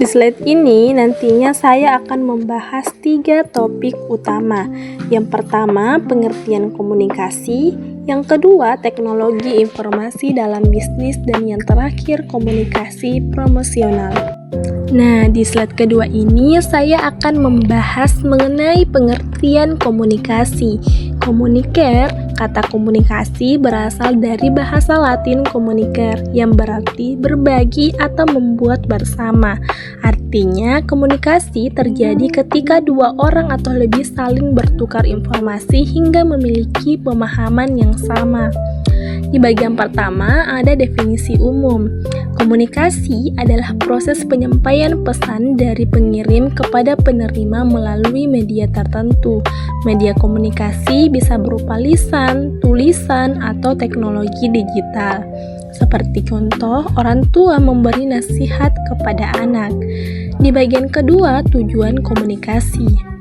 Di slide ini nantinya saya akan membahas 3 topik utama. Yang pertama, pengertian komunikasi. Yang kedua, teknologi informasi dalam bisnis. Dan yang terakhir, komunikasi promosional. Nah, di slide kedua ini saya akan membahas mengenai pengertian komunikasi. Communicare, kata komunikasi berasal dari bahasa Latin communicare yang berarti berbagi atau membuat bersama. Artinya, komunikasi terjadi ketika dua orang atau lebih saling bertukar informasi hingga memiliki pemahaman yang sama. Di bagian pertama ada definisi umum. Komunikasi adalah proses penyampaian pesan dari pengirim kepada penerima melalui media tertentu. Media komunikasi bisa berupa lisan, tulisan, atau teknologi digital. Seperti contoh, orang tua memberi nasihat kepada anak. Di bagian kedua, tujuan komunikasi.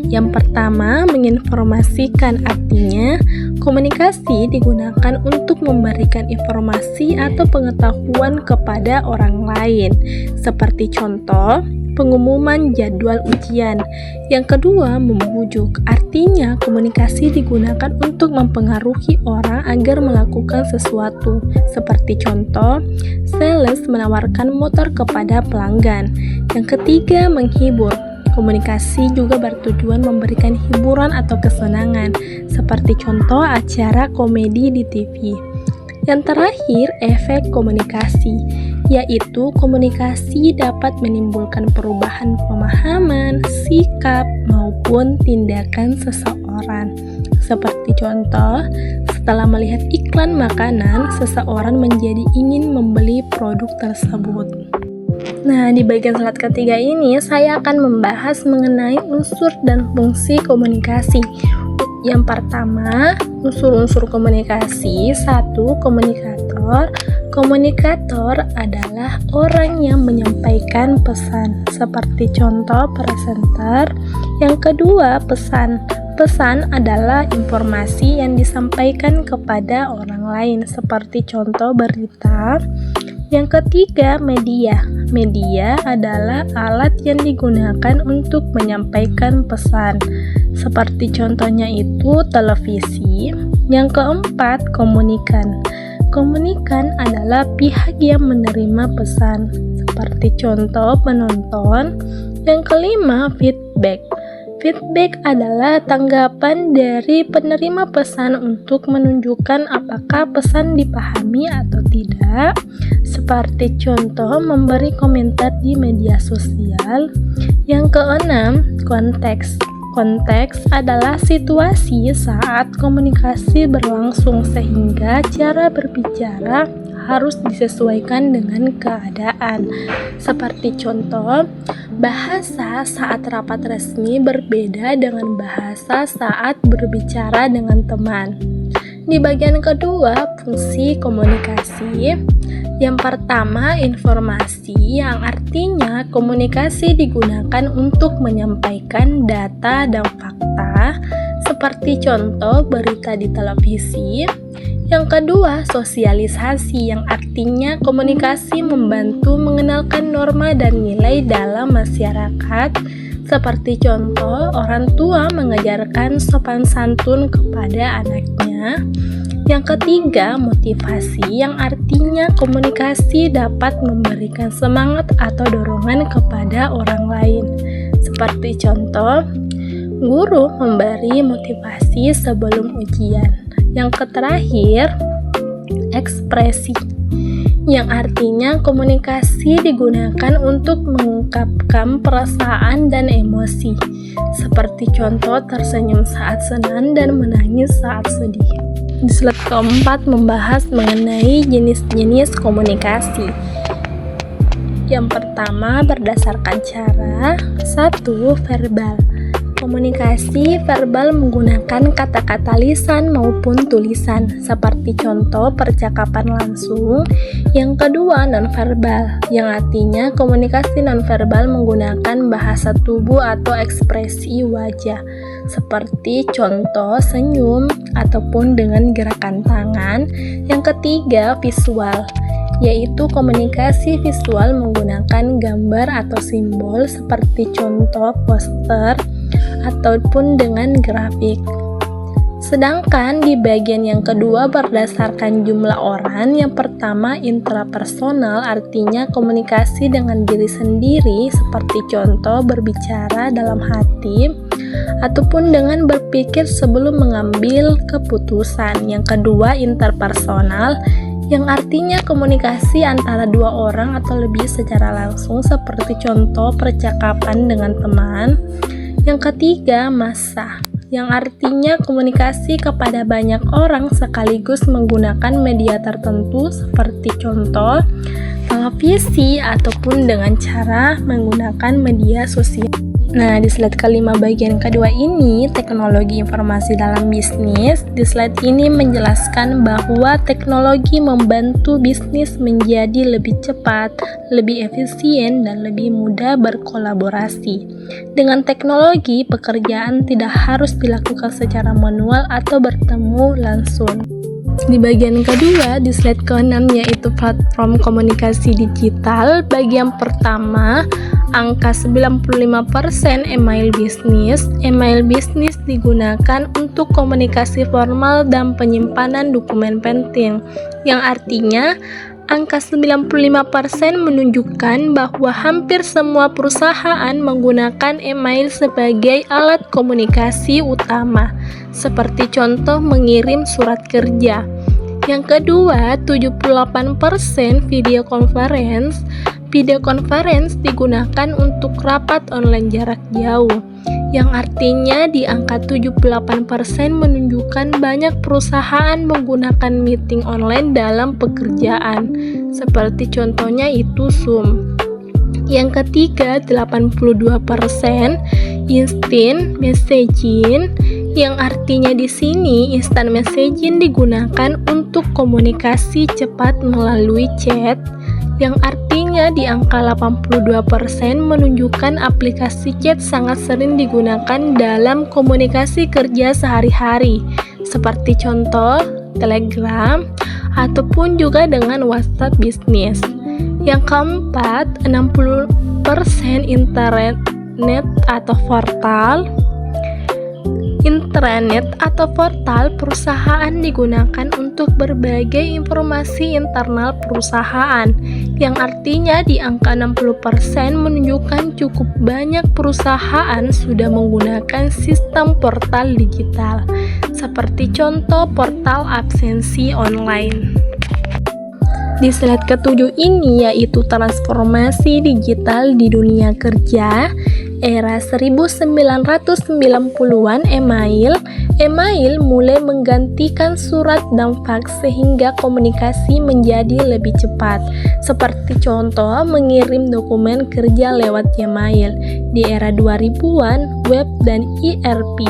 Yang pertama, menginformasikan, artinya komunikasi digunakan untuk memberikan informasi atau pengetahuan kepada orang lain. Seperti contoh, pengumuman jadwal ujian. Yang kedua, membujuk, artinya komunikasi digunakan untuk mempengaruhi orang agar melakukan sesuatu. Seperti contoh, sales menawarkan motor kepada pelanggan. Yang ketiga, menghibur. Komunikasi juga bertujuan memberikan hiburan atau kesenangan, seperti contoh acara komedi di TV. Yang terakhir, efek komunikasi, yaitu komunikasi dapat menimbulkan perubahan pemahaman, sikap, maupun tindakan seseorang. Seperti contoh, setelah melihat iklan makanan, seseorang menjadi ingin membeli produk tersebut. Nah, di bagian slide ketiga ini saya akan membahas mengenai unsur dan fungsi komunikasi. Yang pertama, unsur-unsur komunikasi. 1. Komunikator. Komunikator adalah orang yang menyampaikan pesan, seperti contoh presenter. Yang kedua, pesan. Pesan adalah informasi yang disampaikan kepada orang lain, seperti contoh berita. Yang ketiga, media. Media adalah alat yang digunakan untuk menyampaikan pesan, seperti contohnya itu televisi. Yang keempat, komunikan. Komunikan adalah pihak yang menerima pesan, seperti contoh penonton. Yang kelima, feedback. Feedback adalah tanggapan dari penerima pesan untuk menunjukkan apakah pesan dipahami atau tidak, seperti contoh memberi komentar di media sosial. Yang keenam, konteks. Konteks adalah situasi saat komunikasi berlangsung sehingga cara berbicara harus disesuaikan dengan keadaan. Seperti contoh, bahasa saat rapat resmi berbeda dengan bahasa saat berbicara dengan teman. Di bagian kedua, fungsi komunikasi. Yang pertama, informasi, yang artinya komunikasi digunakan untuk menyampaikan data dan fakta, seperti contoh berita di televisi. Yang kedua, sosialisasi, yang artinya komunikasi membantu mengenalkan norma dan nilai dalam masyarakat, seperti contoh orang tua mengajarkan sopan santun kepada anaknya. Yang ketiga, motivasi, yang artinya komunikasi dapat memberikan semangat atau dorongan kepada orang lain. Seperti contoh, guru memberi motivasi sebelum ujian. Yang terakhir, ekspresi, yang artinya komunikasi digunakan untuk mengungkapkan perasaan dan emosi, seperti contoh tersenyum saat senang dan menangis saat sedih. Di slide keempat membahas mengenai jenis-jenis komunikasi. Yang pertama, berdasarkan cara. 1. Verbal. Komunikasi verbal menggunakan kata-kata lisan maupun tulisan, seperti contoh percakapan langsung. Yang kedua, nonverbal, yang artinya komunikasi nonverbal menggunakan bahasa tubuh atau ekspresi wajah, seperti contoh senyum ataupun dengan gerakan tangan. Yang ketiga, visual, yaitu komunikasi visual menggunakan gambar atau simbol seperti contoh poster ataupun dengan grafik. Sedangkan di bagian yang kedua berdasarkan jumlah orang, yang pertama intrapersonal artinya komunikasi dengan diri sendiri seperti contoh berbicara dalam hati ataupun dengan berpikir sebelum mengambil keputusan. Yang kedua interpersonal yang artinya komunikasi antara dua orang atau lebih secara langsung seperti contoh percakapan dengan teman. Yang ketiga massa yang artinya komunikasi kepada banyak orang sekaligus menggunakan media tertentu seperti contoh televisi ataupun dengan cara menggunakan media sosial. Nah, di slide kelima bagian kedua ini, teknologi informasi dalam bisnis. Di slide ini menjelaskan bahwa teknologi membantu bisnis menjadi lebih cepat, lebih efisien, dan lebih mudah berkolaborasi. Dengan teknologi, pekerjaan tidak harus dilakukan secara manual atau bertemu langsung. Di bagian kedua, di slide ke-6 yaitu platform komunikasi digital. Bagian pertama, angka 95% email bisnis. Email bisnis digunakan untuk komunikasi formal dan penyimpanan dokumen penting, yang artinya angka 95% menunjukkan bahwa hampir semua perusahaan menggunakan email sebagai alat komunikasi utama, seperti contoh mengirim surat kerja. Yang kedua, 78% video conference. Video conference digunakan untuk rapat online jarak jauh, yang artinya di angka 78% menunjukkan banyak perusahaan menggunakan meeting online dalam pekerjaan, seperti contohnya itu Zoom. Yang ketiga, 82% instant messaging, yang artinya di sini instant messaging digunakan untuk komunikasi cepat melalui chat, yang artinya di angka 82% menunjukkan aplikasi chat sangat sering digunakan dalam komunikasi kerja sehari-hari, seperti contoh Telegram ataupun juga dengan WhatsApp bisnis. Yang keempat, 60% internet atau portal. Intranet atau portal perusahaan digunakan untuk berbagai informasi internal perusahaan, yang artinya di angka 60% menunjukkan cukup banyak perusahaan sudah menggunakan sistem portal digital, seperti contoh portal absensi online. Di slide ke-7 ini yaitu transformasi digital di dunia kerja. Era 1990-an email mulai menggantikan surat dan fax sehingga komunikasi menjadi lebih cepat. Seperti contoh mengirim dokumen kerja lewat email. Di era 2000-an, web dan ERP,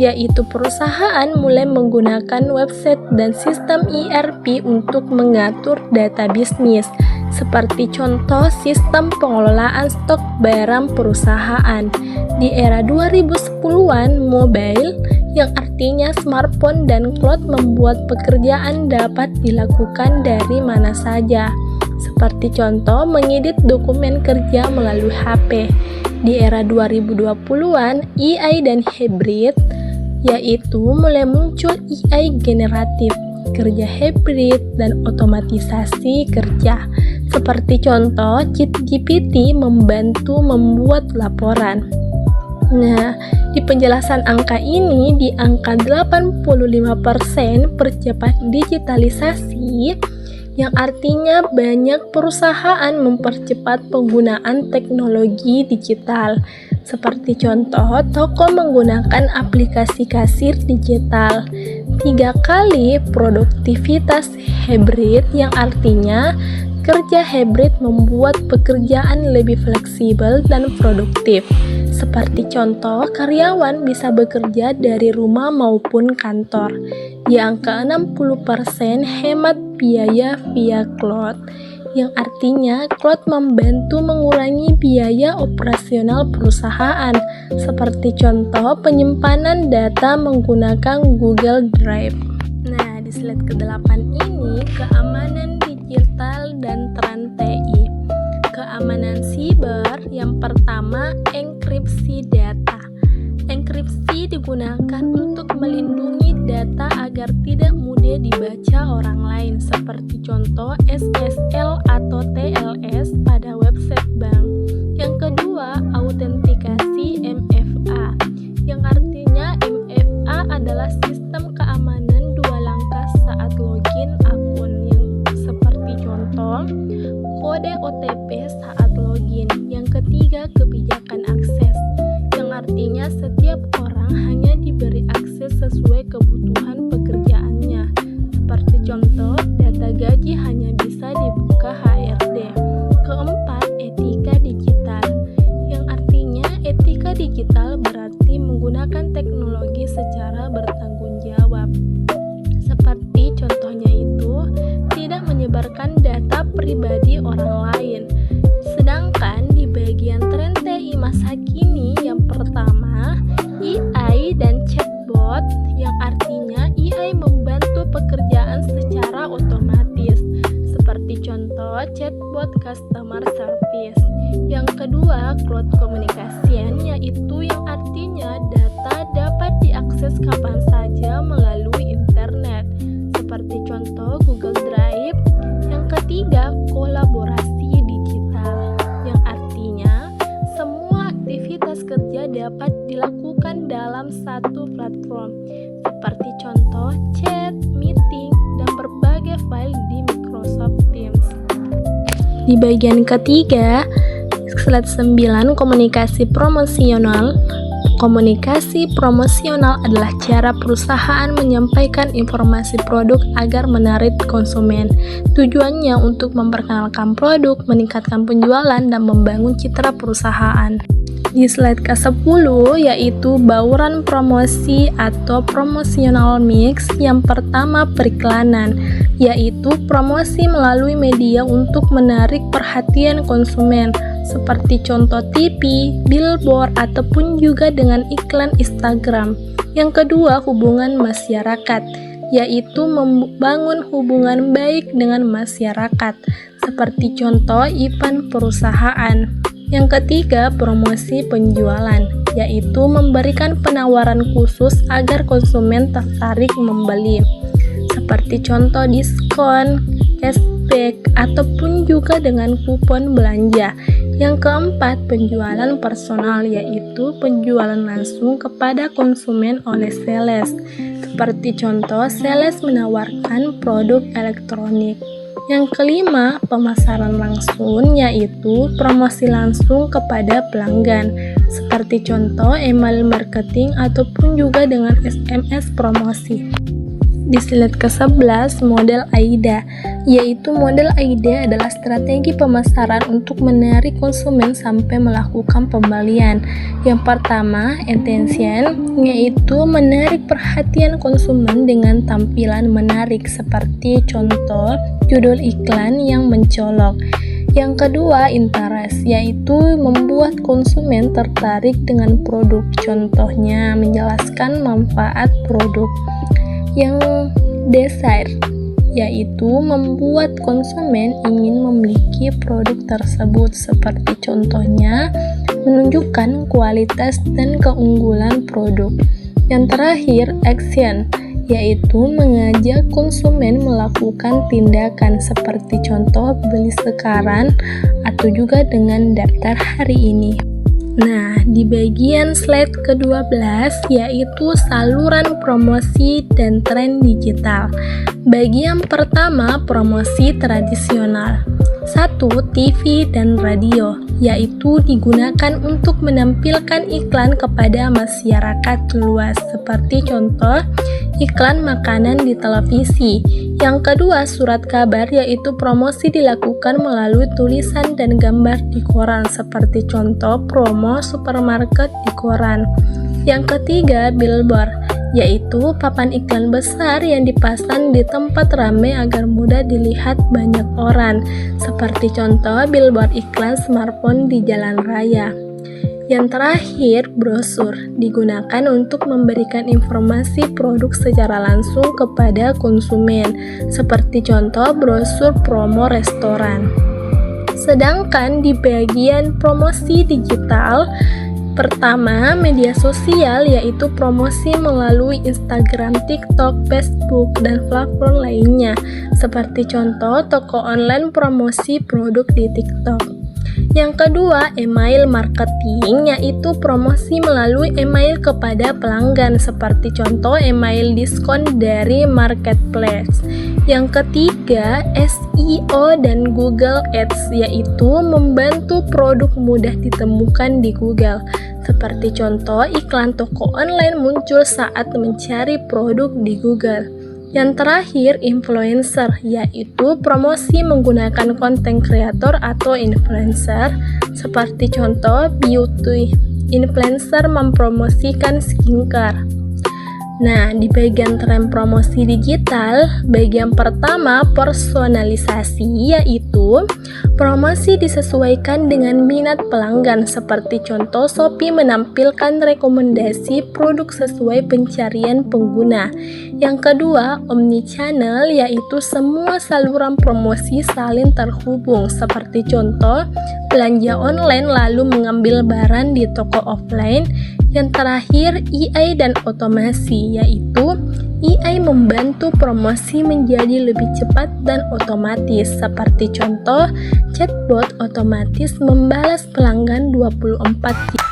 yaitu perusahaan mulai menggunakan website dan sistem ERP untuk mengatur data bisnis, seperti contoh sistem pengelolaan stok barang perusahaan. Di era 2010-an, mobile, yang artinya smartphone dan cloud membuat pekerjaan dapat dilakukan dari mana saja, seperti contoh mengedit dokumen kerja melalui HP. Di era 2020-an, AI dan hybrid, yaitu mulai muncul AI generatif, kerja hybrid, dan otomatisasi kerja. Seperti contoh, ChatGPT membantu membuat laporan. Nah, di penjelasan angka ini, di angka 85% percepat digitalisasi, yang artinya banyak perusahaan mempercepat penggunaan teknologi digital. Seperti contoh, toko menggunakan aplikasi kasir digital. 3 kali produktivitas hybrid, yang artinya kerja hybrid membuat pekerjaan lebih fleksibel dan produktif. Seperti contoh, karyawan bisa bekerja dari rumah maupun kantor. Di angka 60% hemat biaya via cloud, yang artinya cloud membantu mengurangi biaya operasional perusahaan, seperti contoh penyimpanan data menggunakan Google Drive. Nah, di slide ke-8 ini, keamanan digital digital dan tren TI. Keamanan siber yang pertama, enkripsi data. Enkripsi digunakan untuk melindungi data agar tidak mudah dibaca orang lain, seperti contoh SSL atau TLS pada website bank. Yang kedua, autentikasi MFA, yang artinya MFA adalah sistem keamanan dua langkah saat login akun, yang seperti contoh kode OTP saat login. Yang ketiga, kebijakan akses, yang artinya setiap orang hanya diberi akses sesuai kebutuhan pekerjaannya. Seperti contoh, data gaji hanya bisa dibuka HRD. Keempat, etika digital, yang artinya etika digital berarti menggunakan teknologi secara bertanggung jawab. Seperti contohnya itu, tidak menyebarkan data pribadi orang lain. Sedangkan di bagian tren TI masa kini, yang pertama, AI dan chatbot, yang artinya AI membantu pekerjaan secara otomatis, seperti contoh chatbot customer service. Yang kedua, cloud communication, yaitu yang artinya data dapat diakses kapan saja melalui internet, seperti contoh Google Drive. Yang ketiga, kolaborasi digital, yang artinya semua aktivitas kerja dapat dilakukan dalam satu platform, seperti contoh chat, meeting, dan berbagai file di Microsoft Teams. Di bagian ketiga, slide 9, komunikasi promosional. Komunikasi promosional adalah cara perusahaan menyampaikan informasi produk agar menarik konsumen. Tujuannya untuk memperkenalkan produk, meningkatkan penjualan, dan membangun citra perusahaan. Di slide ke-10, yaitu bauran promosi atau promotional mix. Yang pertama, periklanan, yaitu promosi melalui media untuk menarik perhatian konsumen, seperti contoh TV, billboard, ataupun juga dengan iklan Instagram. Yang kedua, hubungan masyarakat, yaitu membangun hubungan baik dengan masyarakat, seperti contoh event perusahaan. Yang ketiga, promosi penjualan, yaitu memberikan penawaran khusus agar konsumen tertarik membeli, seperti contoh diskon, cashback, ataupun juga dengan kupon belanja. Yang keempat, penjualan personal, yaitu penjualan langsung kepada konsumen oleh sales, seperti contoh sales menawarkan produk elektronik. Yang kelima, pemasaran langsung, yaitu promosi langsung kepada pelanggan, seperti contoh email marketing ataupun juga dengan SMS promosi. Di slide ke-11, model AIDA, yaitu model AIDA adalah strategi pemasaran untuk menarik konsumen sampai melakukan pembelian. Yang pertama, attention, yaitu menarik perhatian konsumen dengan tampilan menarik, seperti contoh judul iklan yang mencolok. Yang kedua, interest, yaitu membuat konsumen tertarik dengan produk, contohnya menjelaskan manfaat produk. Yang desire, yaitu membuat konsumen ingin memiliki produk tersebut, seperti contohnya menunjukkan kualitas dan keunggulan produk. Yang terakhir, action, yaitu mengajak konsumen melakukan tindakan, seperti contoh beli sekarang atau juga dengan daftar hari ini. Nah, di bagian slide ke-12, yaitu saluran promosi dan tren digital. Bagian pertama, promosi tradisional. 1. TV dan radio, yaitu digunakan untuk menampilkan iklan kepada masyarakat luas, seperti contoh iklan makanan di televisi. Yang kedua, surat kabar, yaitu promosi dilakukan melalui tulisan dan gambar di koran, seperti contoh promo supermarket di koran. Yang ketiga, billboard, yaitu papan iklan besar yang dipasang di tempat ramai agar mudah dilihat banyak orang, seperti contoh billboard iklan smartphone di jalan raya. Yang terakhir, brosur digunakan untuk memberikan informasi produk secara langsung kepada konsumen, seperti contoh brosur promo restoran. Sedangkan di bagian promosi digital, pertama, media sosial yaitu promosi melalui Instagram, TikTok, Facebook, dan platform lainnya, seperti contoh toko online promosi produk di TikTok. Yang kedua, email marketing, yaitu promosi melalui email kepada pelanggan, seperti contoh email diskon dari marketplace. Yang ketiga, SEO dan Google Ads, yaitu membantu produk mudah ditemukan di Google, seperti contoh iklan toko online muncul saat mencari produk di Google. Yang terakhir, influencer, yaitu promosi menggunakan konten kreator atau influencer, seperti contoh beauty influencer mempromosikan skincare. Nah, di bagian tren promosi digital, bagian pertama personalisasi, yaitu promosi disesuaikan dengan minat pelanggan, seperti contoh Shopee menampilkan rekomendasi produk sesuai pencarian pengguna. Yang kedua, omnichannel, yaitu semua saluran promosi saling terhubung, seperti contoh belanja online lalu mengambil barang di toko offline. Yang terakhir, AI dan otomasi, yaitu AI membantu promosi menjadi lebih cepat dan otomatis, seperti contoh chatbot otomatis membalas pelanggan 24 jam.